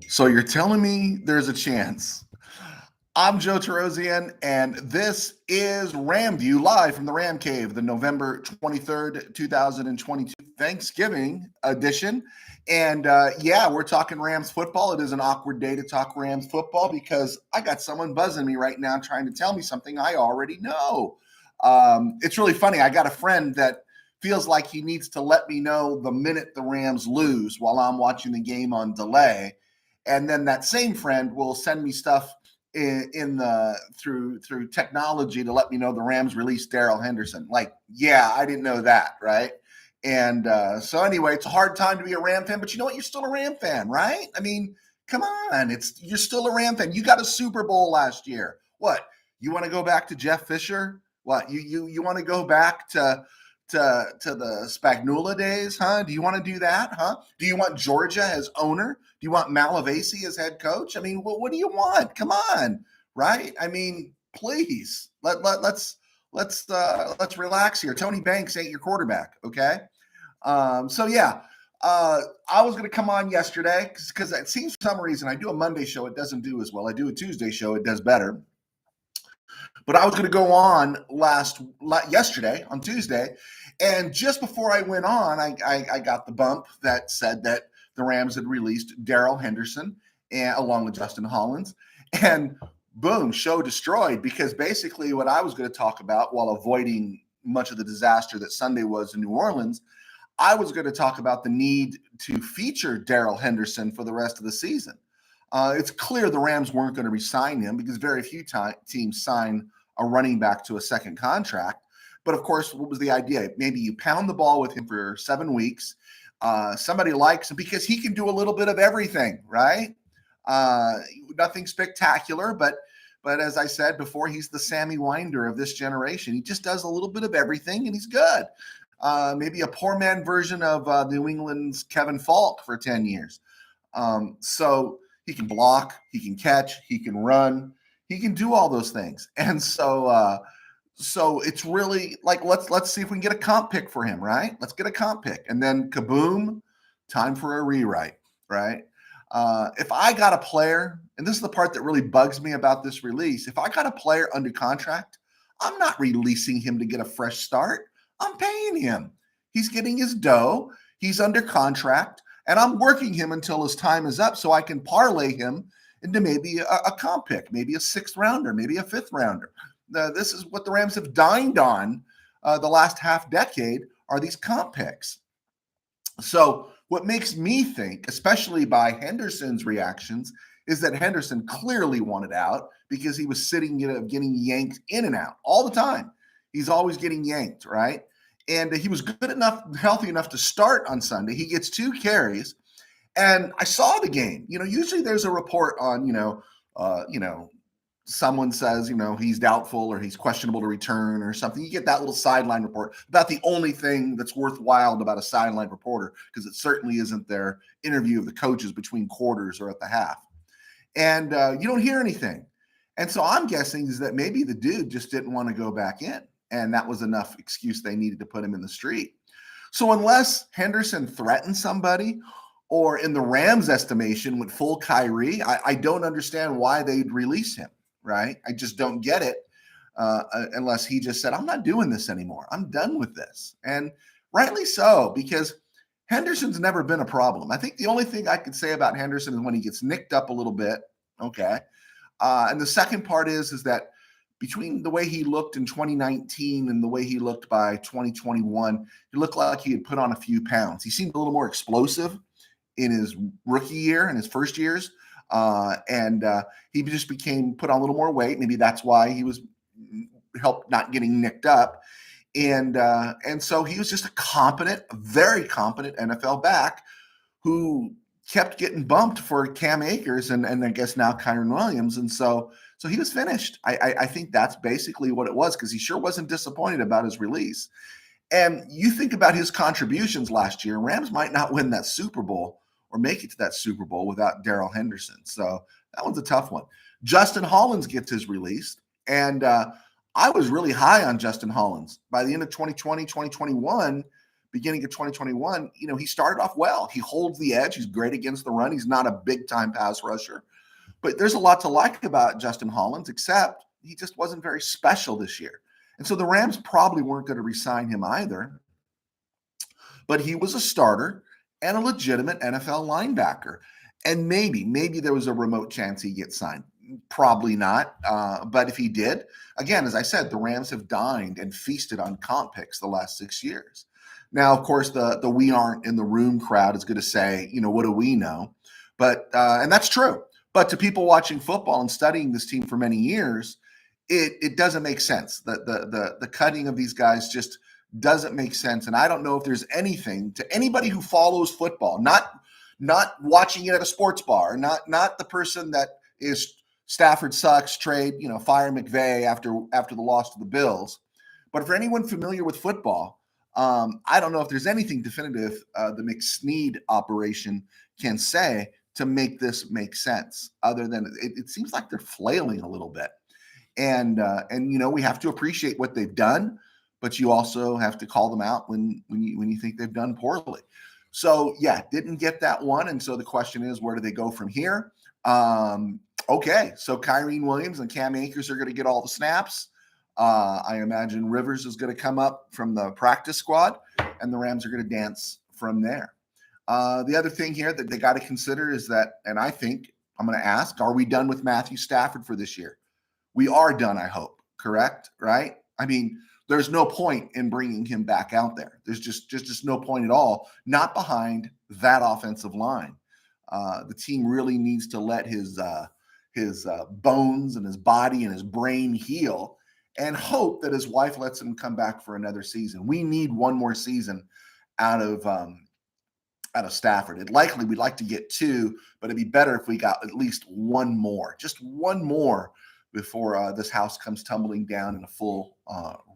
So you're telling me there's a chance? I'm Joe Terosian, and this is RamView live from the Ram Cave, the November 23rd, 2022 Thanksgiving edition. And yeah, we're talking Rams football. It is an awkward day to talk Rams football because I got someone buzzing me right now trying to tell me something I already know. It's really funny. I got a friend that feels like he needs to let me know the minute the Rams lose while I'm watching the game on delay, and then that same friend will send me stuff in the through technology to let me know the Rams released Darrell Henderson. Like, yeah, I didn't know that, right? And so anyway, it's a hard time to be a Ram fan, but you know what? You're still a Ram fan, right? I mean, come on, you're still a Ram fan. You got a Super Bowl last year. What? You want to go back to Jeff Fisher? What? You want to go back to the Spagnuolo days, huh? Do you want to do that, huh? Do you want Georgia as owner? Do you want Malavasi as head coach? I mean, what do you want? Come on, right? I mean, please let's relax here. Tony Banks ain't your quarterback, okay? So yeah, I was going to come on yesterday because it seems for some reason I do a Monday show, it doesn't do as well. I do a Tuesday show, it does better. But I was going to go on yesterday on Tuesday, and just before I went on, I got the bump that said that the Rams had released Darrell Henderson along with Justin Hollins, and boom, show destroyed, because basically what I was going to talk about, while avoiding much of the disaster that Sunday was in New Orleans, I was going to talk about the need to feature Darrell Henderson for the rest of the season. It's clear the Rams weren't going to re-sign him because very few teams sign a running back to a second contract. But of course, what was the idea? Maybe you pound the ball with him for 7 weeks. Somebody likes him because he can do a little bit of everything, right? Nothing spectacular, but as I said before, he's the Sammy Winder of this generation. He just does a little bit of everything, and he's good. Maybe a poor man version of New England's Kevin Falk for 10 years. So he can block, he can catch, he can run, he can do all those things. And so it's really like, let's see if we can get a comp pick for him, right? Let's get a comp pick. And then kaboom, time for a rewrite, right? If I got a player, and this is the part that really bugs me about this release, if I got a player under contract, I'm not releasing him to get a fresh start. I'm paying him. He's getting his dough. He's under contract. And I'm working him until his time is up so I can parlay him into maybe a comp pick, maybe a 6th rounder, maybe a 5th rounder. This is what the Rams have dined on the last half decade, are these comp picks. So what makes me think, especially by Henderson's reactions, is that Henderson clearly wanted out because he was getting yanked in and out all the time. He's always getting yanked, right? And he was good enough, healthy enough to start on Sunday. He gets 2 carries, and I saw the game. Usually there's a report on, someone says, he's doubtful or he's questionable to return or something. You get that little sideline report. About the only thing that's worthwhile about a sideline reporter, because it certainly isn't their interview of the coaches between quarters or at the half. And you don't hear anything. And so I'm guessing is that maybe the dude just didn't want to go back in. And that was enough excuse they needed to put him in the street. So unless Henderson threatened somebody, or in the Rams' estimation went full Kyrie, I don't understand why they'd release him, right? I just don't get it unless he just said, I'm not doing this anymore. I'm done with this. And rightly so, because Henderson's never been a problem. I think the only thing I could say about Henderson is when he gets nicked up a little bit, okay? And the second part is that between the way he looked in 2019 and the way he looked by 2021, he looked like he had put on a few pounds. He seemed a little more explosive in his rookie year and his first years. And he just put on a little more weight. Maybe that's why he was helped not getting nicked up. And so he was just a very competent NFL back who kept getting bumped for Cam Akers and I guess now Kyren Williams. And so he was finished. I think that's basically what it was, because he sure wasn't disappointed about his release. And you think about his contributions last year, Rams might not win that Super Bowl or make it to that Super Bowl without Darrell Henderson. So that one's a tough one. Justin Hollins gets his release. And I was really high on Justin Hollins. By the end of 2020, 2021, beginning of 2021, he started off well. He holds the edge. He's great against the run. He's not a big-time pass rusher. But there's a lot to like about Justin Hollins, except he just wasn't very special this year. And so the Rams probably weren't going to re-sign him either. But he was a starter and a legitimate NFL linebacker. And maybe there was a remote chance he gets signed. Probably not. But if he did, again, as I said, the Rams have dined and feasted on comp picks the last 6 years. Now, of course, the we aren't in the room crowd is going to say, what do we know? But and that's true. But to people watching football and studying this team for many years, it doesn't make sense. The cutting of these guys just doesn't make sense. And I don't know if there's anything to anybody who follows football, not watching it at a sports bar, not the person that is Stafford sucks, trade, fire McVay after the loss to the Bills. But for anyone familiar with football, I don't know if there's anything definitive the McSnead operation can say to make this make sense, other than it seems like they're flailing a little bit. And we have to appreciate what they've done, but you also have to call them out when you think they've done poorly. So yeah, didn't get that one. And so the question is, where do they go from here? Okay, so Kyrene Williams and Cam Akers are going to get all the snaps. I imagine Rivers is going to come up from the practice squad, and the Rams are going to dance from there. The other thing here that they got to consider is that, and I think I'm going to ask, are we done with Matthew Stafford for this year? We are done, I hope. Correct? Right? I mean, there's no point in bringing him back out there. There's just no point at all. Not behind that offensive line. The team really needs to let his bones and his body and his brain heal, and hope that his wife lets him come back for another season. We need one more season out of Stafford. We'd like to get 2, but it'd be better if we got at least one more, just one more, before this house comes tumbling down in a full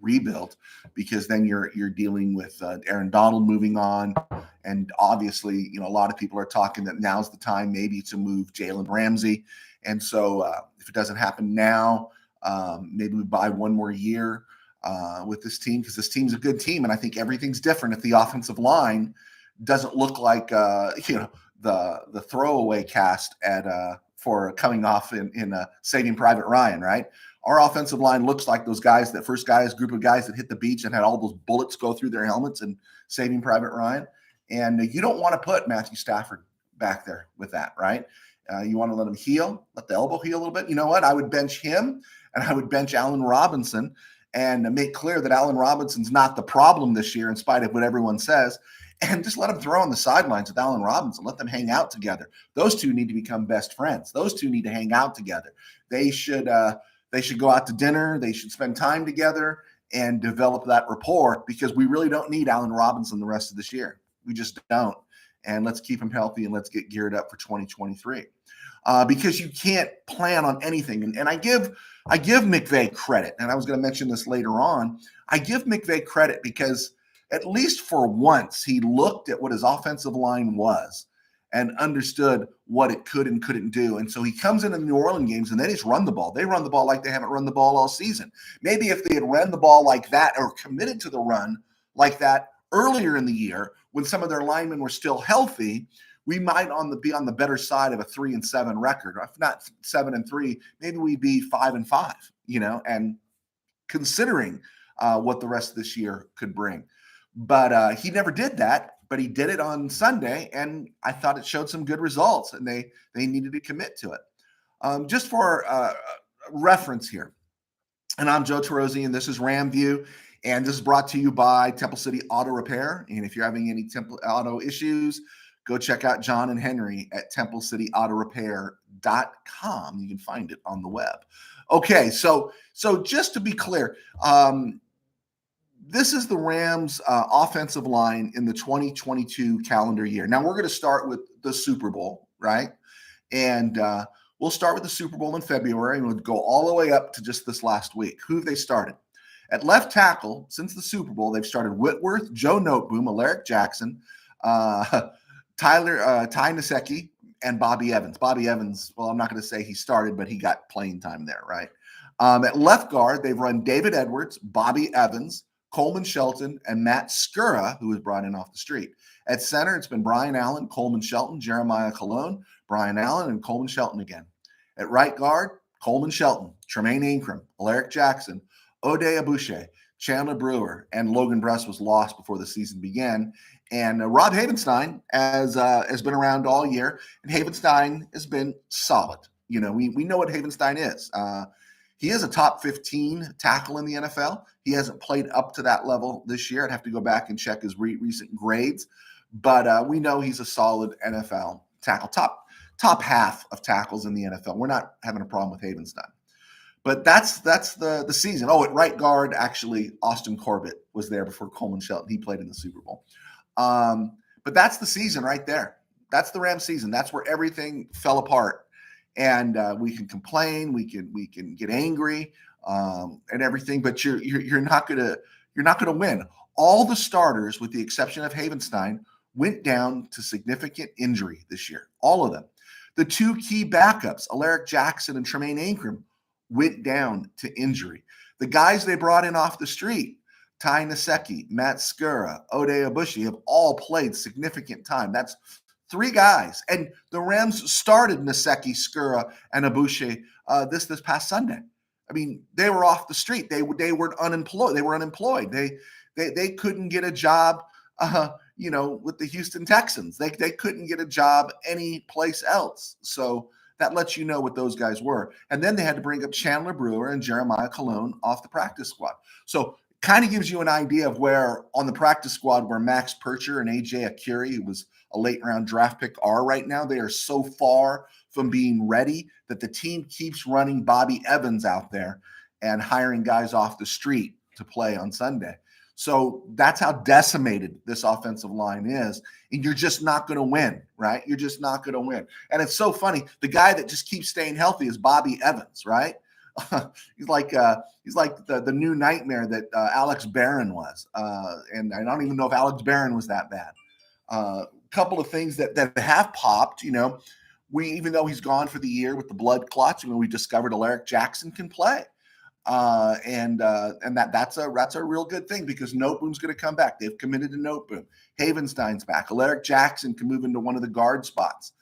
rebuild, because then you're dealing with Aaron Donald moving on, and obviously a lot of people are talking that now's the time maybe to move Jalen Ramsey, and so if it doesn't happen now, maybe we buy one more year with this team, because this team's a good team, and I think everything's different if the offensive line doesn't look like the throwaway cast for coming off in Saving Private Ryan, right? Our offensive line looks like those guys, that first group of guys that hit the beach and had all those bullets go through their helmets in Saving Private Ryan. And you don't want to put Matthew Stafford back there with that, right? You want to let him heal, let the elbow heal a little bit. You know what? I would bench him, and I would bench Allen Robinson, and make clear that Allen Robinson's not the problem this year, in spite of what everyone says. And just let them throw on the sidelines with Allen Robinson. Let them hang out together. Those two need to become best friends. Those two need to hang out together. They should go out to dinner. They should spend time together and develop that rapport, because we really don't need Allen Robinson the rest of this year. We just don't. And let's keep him healthy, and let's get geared up for 2023. Because you can't plan on anything. And I give McVay credit, and I was going to mention this later on. I give McVay credit because at least for once, he looked at what his offensive line was and understood what it could and couldn't do. And so he comes into the New Orleans games, and they just run the ball. They run the ball like they haven't run the ball all season. Maybe if they had run the ball like that, or committed to the run like that earlier in the year, when some of their linemen were still healthy, we might be on the better side of a 3-7 record. If not 7-3, maybe we'd be 5-5, and considering what the rest of this year could bring. But he never did that, but he did it on Sunday, and I thought it showed some good results, and they needed to commit to it. Just for reference here, and I'm Joe Terozzi, and this is RamView, and this is brought to you by Temple City Auto Repair. And if you're having any Temple Auto issues, go check out John and Henry at TempleCityAutoRepair.com. You can find it on the web. Okay, so just to be clear, this is the Rams' offensive line in the 2022 calendar year. Now, we're going to start with the Super Bowl, right? And we'll start with the Super Bowl in February, and we'll go all the way up to just this last week. Who have they started? At left tackle, since the Super Bowl, they've started Whitworth, Joe Noteboom, Alaric Jackson, Ty Nsekhe, and Bobby Evans. Bobby Evans, well, I'm not going to say he started, but he got playing time there, right? At left guard, they've run David Edwards, Bobby Evans, Coleman Shelton, and Matt Skura, who was brought in off the street. At center, it's been Brian Allen, Coleman Shelton, Jeremiah Colon, Brian Allen, and Coleman Shelton again. At right guard, Coleman Shelton, Tremaine Ingram, Alaric Jackson, Ode Abuche, Chandler Brewer, and Logan Bruss was lost before the season began. And Rob Havenstein has been around all year, and Havenstein has been solid. We know what Havenstein is. He is a top 15 tackle in the NFL. He hasn't played up to that level this year. I'd have to go back and check his recent grades, but we know he's a solid NFL tackle, top half of tackles in the NFL. We're not having a problem with Havenstein. But that's the season. Oh, at right guard, actually, Austin Corbett was there before Coleman Shelton. He played in the Super Bowl. But that's the season right there. That's the Rams season. That's where everything fell apart. And we can complain, we can get angry, and everything, but you're not gonna win. All the starters, with the exception of Havenstein, went down to significant injury this year. All of them. The two key backups, Alaric Jackson and Tremaine Ingram, went down to injury. The guys they brought in off the street, Ty Nsekhe, Matt Skura, Ode Abuche, have all played significant time. That's 3 guys. And the Rams started Nsekhe, Skura, and Abuche this past Sunday. I mean, they were off the street. They were unemployed. They were unemployed. They couldn't get a job, with the Houston Texans. They couldn't get a job any place else. So that lets you know what those guys were. And then they had to bring up Chandler Brewer and Jeremiah Colon off the practice squad. So kind of gives you an idea of where on the practice squad where Max Percher and AJ Akiri, who was a late round draft pick, are right now. They are so far from being ready that the team keeps running Bobby Evans out there and hiring guys off the street to play on Sunday. So that's how decimated this offensive line is. And you're just not going to win, right? You're just not going to win. And it's so funny. The guy that just keeps staying healthy is Bobby Evans, right? He's like the new nightmare that Alex Barron was. And I don't even know if Alex Barron was that bad. Couple of things that have popped, even though he's gone for the year with the blood clots, we discovered Alaric Jackson can play. And that's a real good thing because Noteboom's going to come back. They've committed to Noteboom. Havenstein's back. Alaric Jackson can move into one of the guard spots.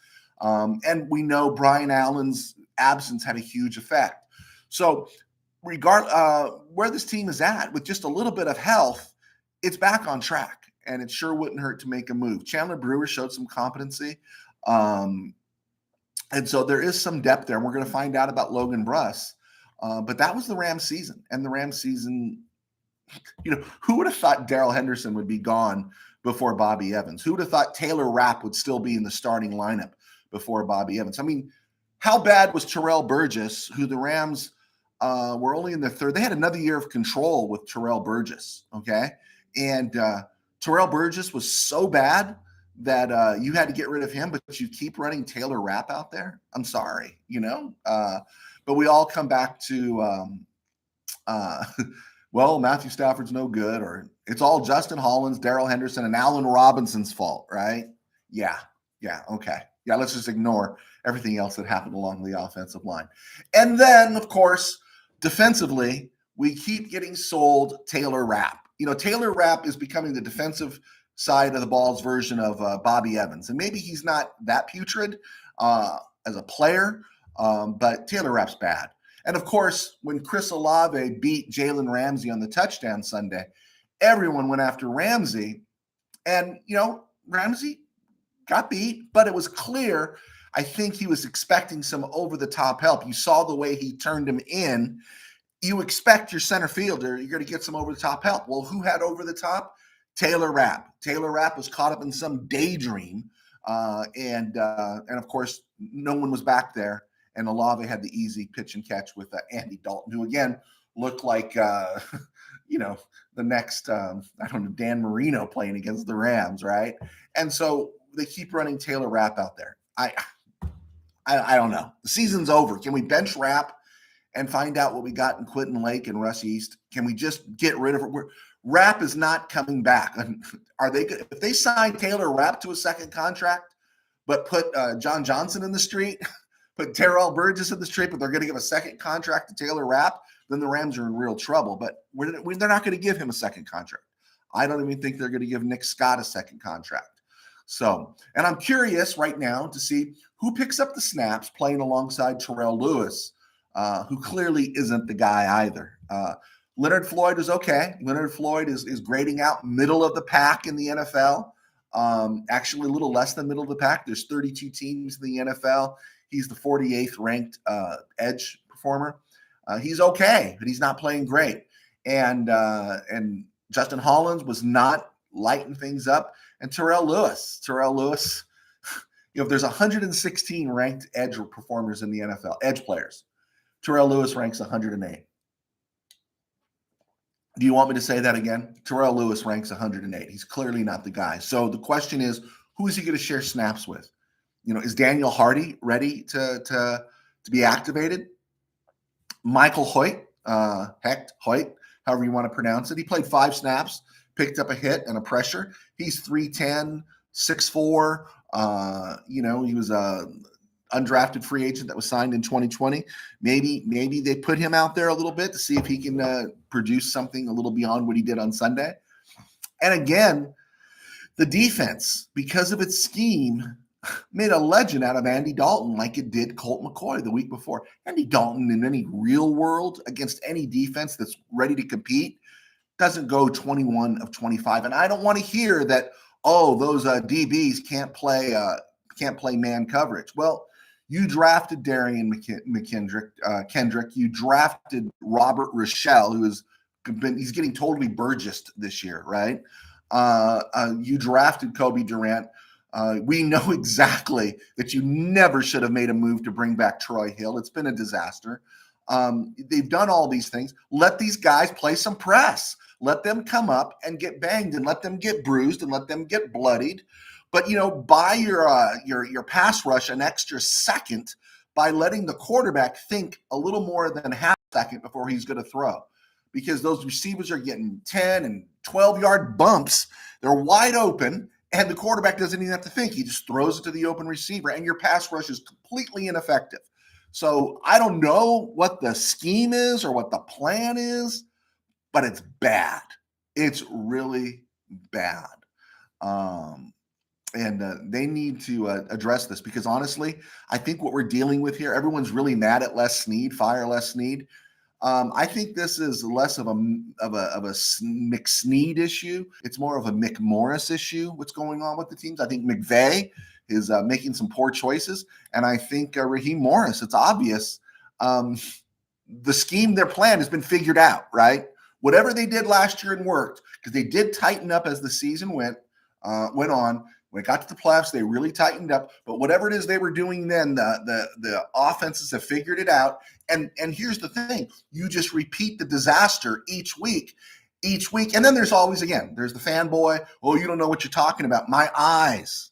And we know Brian Allen's absence had a huge effect. So where this team is at, with just a little bit of health, it's back on track, and it sure wouldn't hurt to make a move. Chandler Brewer showed some competency. And so there is some depth there, and we're going to find out about Logan Bruss. But that was the Rams season. And the Rams season, who would have thought Darrell Henderson would be gone before Bobby Evans? Who would have thought Taylor Rapp would still be in the starting lineup before Bobby Evans? I mean, how bad was Terrell Burgess, who the Rams were only in their third? They had another year of control with Terrell Burgess, okay? And Terrell Burgess was so bad that you had to get rid of him, but you keep running Taylor Rapp out there? I'm sorry, But we all come back to, Matthew Stafford's no good, or it's all Justin Hollins, Darrell Henderson, and Allen Robinson's fault, right? Yeah, okay. Yeah, let's just ignore everything else that happened along the offensive line. And then, of course, defensively, we keep getting sold Taylor Rapp. Taylor Rapp is becoming the defensive side of the ball's version of Bobby Evans. And maybe he's not that putrid as a player, but Taylor Rapp's bad. And of course, when Chris Olave beat Jalen Ramsey on the touchdown Sunday, everyone went after Ramsey. And, Ramsey got beat, but it was clear. I think he was expecting some over-the-top help. You saw the way he turned him in. You expect your center fielder, you're going to get some over-the-top help. Well, who had over-the-top? Taylor Rapp. Taylor Rapp was caught up in some daydream. And of course, no one was back there. And Olave had the easy pitch and catch with Andy Dalton, who again looked like, the next, Dan Marino playing against the Rams, right? And so they keep running Taylor Rapp out there. I don't know. The season's over. Can we bench Rapp and find out what we got in Quentin Lake and Russ East? Can we just get rid of it? Rapp is not coming back. Are they? If they sign Taylor Rapp to a second contract, but put John Johnson in the street, put Terrell Burgess in the street, but they're going to give a second contract to Taylor Rapp, then the Rams are in real trouble. But they're not going to give him a second contract. I don't even think they're going to give Nick Scott a second contract. So, and I'm curious right now to see who picks up the snaps playing alongside Terrell Lewis, who clearly isn't the guy either. Leonard Floyd is okay. Leonard Floyd is grading out middle of the pack in the NFL. Actually, a little less than middle of the pack. There's 32 teams in the NFL. He's the 48th ranked edge performer. He's okay, but he's not playing great. And Justin Hollins was not lighting things up. And Terrell Lewis, if there's 116 ranked edge performers in the NFL, edge players, Terrell Lewis ranks 108. Do you want me to say that again? Terrell Lewis ranks 108. He's clearly not the guy. So the question is, who is he going to share snaps with? Is Daniel Hardy ready to be activated? Michael Hoyt, Hoyt, however you want to pronounce it. He played 5 snaps, picked up a hit and a pressure. He's 3'10", 6'4". He was a undrafted free agent that was signed in 2020. Maybe they put him out there a little bit to see if he can produce something a little beyond what he did on Sunday. And again, the defense, because of its scheme, made a legend out of Andy Dalton like it did Colt McCoy the week before. Andy Dalton in any real world against any defense that's ready to compete doesn't go 21 of 25. And I don't want to hear that, those DBs can't play man coverage. Well, you drafted Darian Kendrick. You drafted Robert Rochelle, he's getting totally Burgessed this year, right? You drafted Kobe Durant. We know exactly that you never should have made a move to bring back Troy Hill. It's been a disaster. They've done all these things. Let these guys play some press. Let them come up and get banged, and let them get bruised, and let them get bloodied. But buy your pass rush an extra second by letting the quarterback think a little more than half a second before he's going to throw, because those receivers are getting 10 and 12-yard bumps. They're wide open, and the quarterback doesn't even have to think. He just throws it to the open receiver, and your pass rush is completely ineffective. So I don't know what the scheme is or what the plan is, but it's bad. It's really bad. And they need to address this, because honestly, I think what we're dealing with here, everyone's really mad at Les Snead, fire Les Snead. I think this is less of a McSnead issue. It's more of a McMorris issue, what's going on with the teams. I think McVay is making some poor choices. And I think Raheem Morris, it's obvious. The scheme, their plan has been figured out, right? Whatever they did last year and worked, because they did tighten up as the season went on. When it got to the playoffs, they really tightened up. But whatever it is they were doing then, the offenses have figured it out. And here's the thing. You just repeat the disaster each week. And then there's always, again, there's the fanboy. Oh, you don't know what you're talking about. My eyes,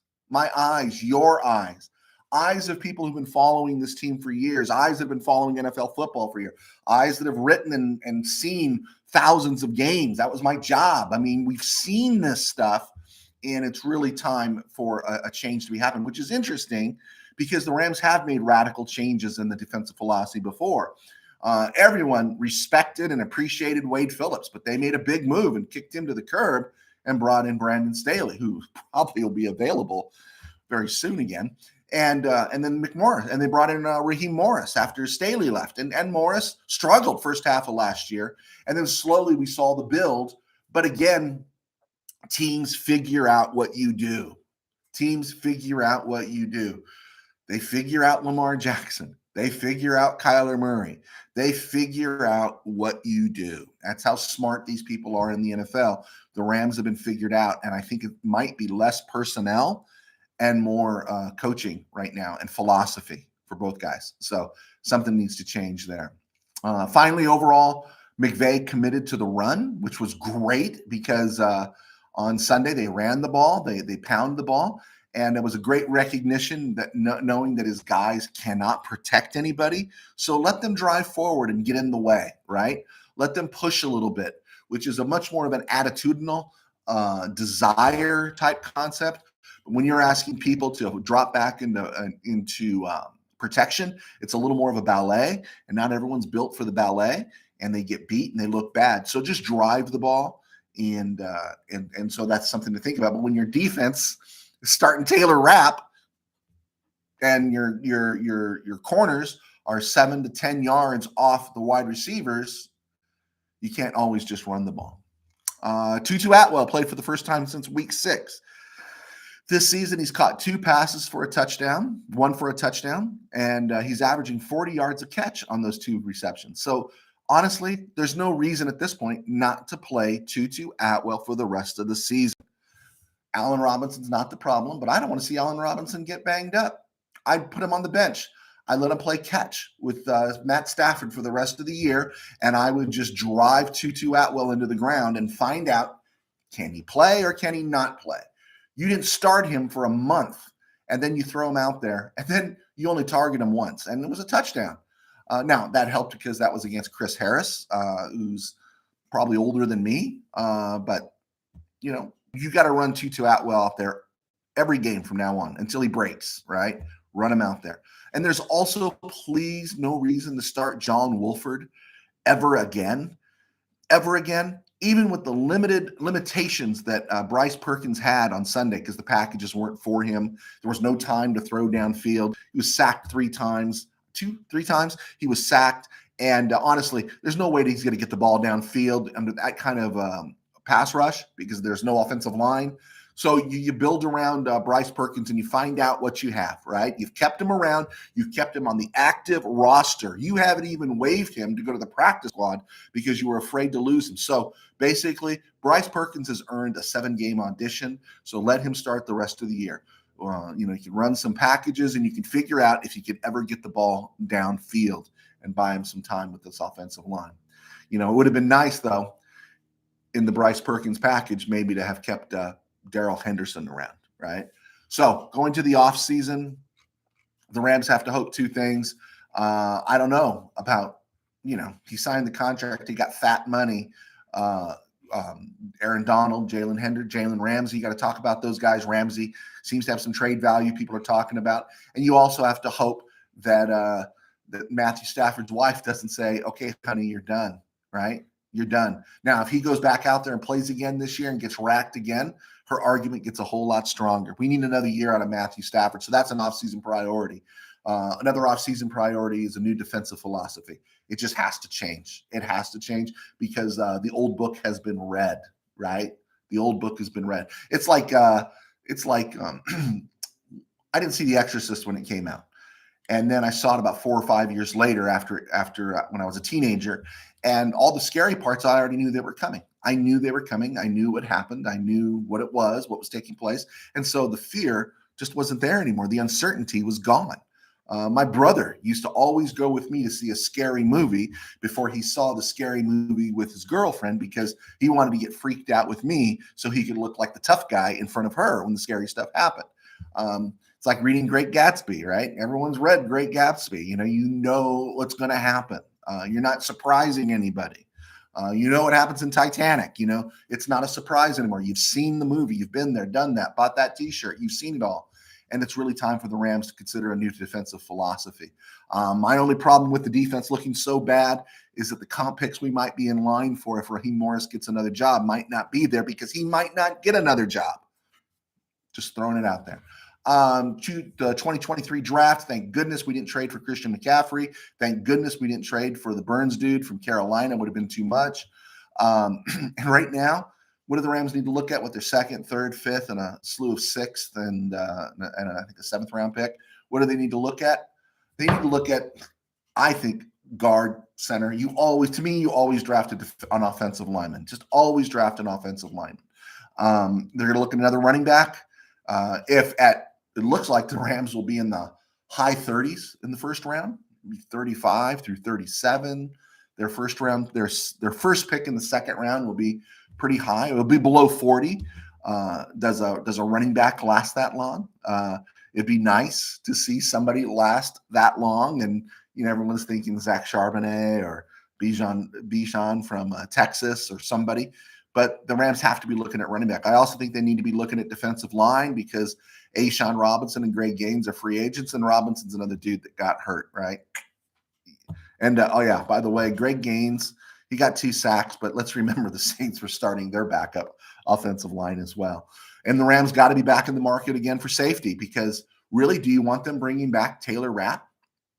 your eyes. Eyes of people who've been following this team for years. Eyes that have been following NFL football for years. Eyes that have written and seen thousands of games. That was my job. I mean, we've seen this stuff. And it's really time for a change to be happening, which is interesting because the Rams have made radical changes in the defensive philosophy before. Everyone respected and appreciated Wade Phillips, but they made a big move and kicked him to the curb and brought in Brandon Staley, who probably will be available very soon again. And then McMorris, and they brought in Raheem Morris after Staley left. And Morris struggled first half of last year. And then slowly we saw the build. But again, teams figure out what you do. They figure out Lamar Jackson. They figure out Kyler Murray. They figure out what you do. That's how smart these people are in the NFL. The Rams have been figured out, and I think it might be less personnel and more coaching right now and philosophy for both guys. So something needs to change there. Finally, overall, McVay committed to the run, which was great because on Sunday they ran the ball, they pounded the ball, and it was a great recognition that knowing that his guys cannot protect anybody. So let them drive forward and get in the way, right? Let them push a little bit, which is a much more of an attitudinal desire type concept. But when you're asking people to drop back into protection, it's a little more of a ballet, and not everyone's built for the ballet. and they get beat and they look bad. So just drive the ball, and so that's something to think about. But when your defense is starting Taylor Rapp and your corners are 7 to 10 yards off the wide receivers, you can't always just run the ball. Tutu Atwell played for the first time since week 6. This season, he's caught 2 passes for a touchdown, 1 for a touchdown, and he's averaging 40 yards a catch on those 2 receptions. So honestly, there's no reason at this point not to play Tutu Atwell for the rest of the season. Allen Robinson's not the problem, but I don't want to see Allen Robinson get banged up. I'd put him on the bench. I let him play catch with Matt Stafford for the rest of the year, and I would just drive Tutu Atwell into the ground and find out, can he play or can he not play? You didn't start him for a month, and then you throw him out there, and then you only target him once, and it was a touchdown. Now, that helped because that was against Chris Harris, who's probably older than me, but, you got to run Tutu Atwell out there every game from now on until he breaks, right? Run him out there. And there's also, please, no reason to start John Wolford ever again, even with the limitations that Bryce Perkins had on Sunday because the packages weren't for him. There was no time to throw downfield. He was sacked 3 times. He was sacked. And honestly, there's no way that he's going to get the ball downfield under that kind of pass rush because there's no offensive line. So you build around Bryce Perkins and you find out what you have, right? You've kept him around. You've kept him on the active roster. You haven't even waived him to go to the practice squad because you were afraid to lose him. So basically, Bryce Perkins has earned a 7-game audition. So let him start the rest of the year. You can run some packages and you can figure out if you could ever get the ball downfield and buy him some time with this offensive line. It would have been nice, though, in the Bryce Perkins package, maybe to have kept Darrell Henderson around, right? So going to the offseason, the Rams have to hope 2 things. I don't know about, he signed the contract. He got fat money. Aaron Donald, Jalen Ramsey, you got to talk about those guys. Ramsey seems to have some trade value people are talking about. And you also have to hope that that Matthew Stafford's wife doesn't say, okay, honey, you're done, right? You're done. Now, if he goes back out there and plays again this year and gets racked again, her argument gets a whole lot stronger. We need another year out of Matthew Stafford. So that's an offseason priority. Another offseason priority is a new defensive philosophy. It just has to change. It has to change because the old book has been read, right? The old book has been read. It's like I didn't see The Exorcist when it came out. And then I saw it about 4 or 5 years later after when I was a teenager. And all the scary parts, I already knew they were coming. I knew they were coming. I knew what happened. I knew what it was, what was taking place. And so the fear just wasn't there anymore. The uncertainty was gone. My brother used to always go with me to see a scary movie before he saw the scary movie with his girlfriend because he wanted to get freaked out with me so he could look like the tough guy in front of her when the scary stuff happened. It's like reading Great Gatsby, right? Everyone's read Great Gatsby. You know what's going to happen. You're not surprising anybody. You know what happens in Titanic. It's not a surprise anymore. You've seen the movie. You've been there, done that, bought that T-shirt. You've seen it all. And it's really time for the Rams to consider a new defensive philosophy. My only problem with the defense looking so bad is that the comp picks we might be in line for if Raheem Morris gets another job might not be there because he might not get another job. Just throwing it out there. To the 2023 draft, thank goodness we didn't trade for Christian McCaffrey. Thank goodness we didn't trade for the Burns dude from Carolina. Would have been too much. And right now, what do the Rams need to look at with their 2nd, 3rd, 5th, and a slew of 6th and I think a 7th round pick? What do they need to look at? They need to look at, I think, guard, center. You always draft an offensive lineman. Just always draft an offensive lineman. They're going to look at another running back. It looks like the Rams will be in the high 30s in the first round, 35 through 37. Their first round, their first pick in the 2nd round will be pretty high. It will be below 40. Does a running back last that long? It'd be nice to see somebody last that long. And everyone's thinking Zach Charbonnet or Bijan from Texas or somebody. But the Rams have to be looking at running back. I also think they need to be looking at defensive line because A'Shawn Robinson and Greg Gaines are free agents, and Robinson's another dude that got hurt, right? And by the way, Greg Gaines He got 2 sacks, but let's remember the Saints were starting their backup offensive line as well. And the Rams got to be back in the market again for safety, because really, do you want them bringing back Taylor Rapp?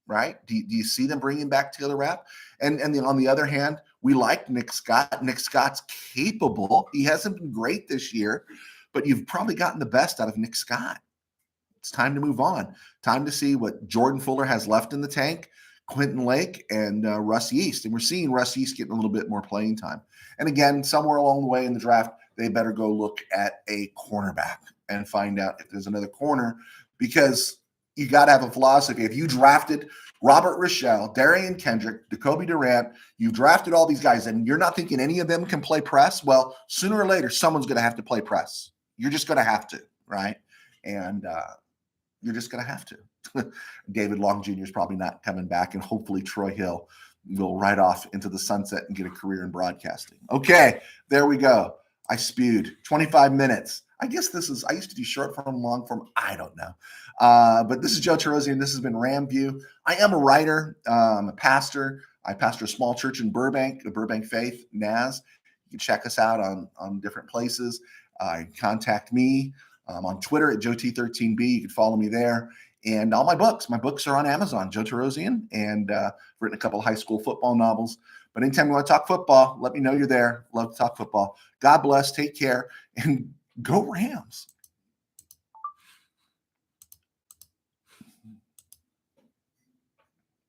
Right? Do you see them bringing back Taylor Rapp? And on the other hand, we like Nick Scott. Nick Scott's capable. He hasn't been great this year, but you've probably gotten the best out of Nick Scott. It's time to move on. Time to see what Jordan Fuller has left in the tank, Quentin Lake, and Russ Yeast. And we're seeing Russ Yeast getting a little bit more playing time. And again, somewhere along the way in the draft, they better go look at a cornerback and find out if there's another corner, because you got to have a philosophy. If you drafted Robert Rochelle, Darian Kendrick, Jacoby Durant, you've drafted all these guys and you're not thinking any of them can play press, well, sooner or later, someone's going to have to play press. You're just going to have to, right? And you're just going to have to. David Long Jr. is probably not coming back, and hopefully Troy Hill will ride off into the sunset and get a career in broadcasting. Okay, there we go. I spewed 25 minutes. I guess I used to do short form, long form. I don't know. But this is Joe Terosian. This has been RamView. I am a writer. I'm a pastor. I pastor a small church in Burbank, the Burbank Faith, NAS. You can check us out on different places. Contact me on Twitter at JoeT13B. You can follow me there. And all my books are on Amazon, Joe Terosian, and written a couple of high school football novels. But anytime you want to talk football, let me know you're there. Love to talk football. God bless. Take care. And go Rams.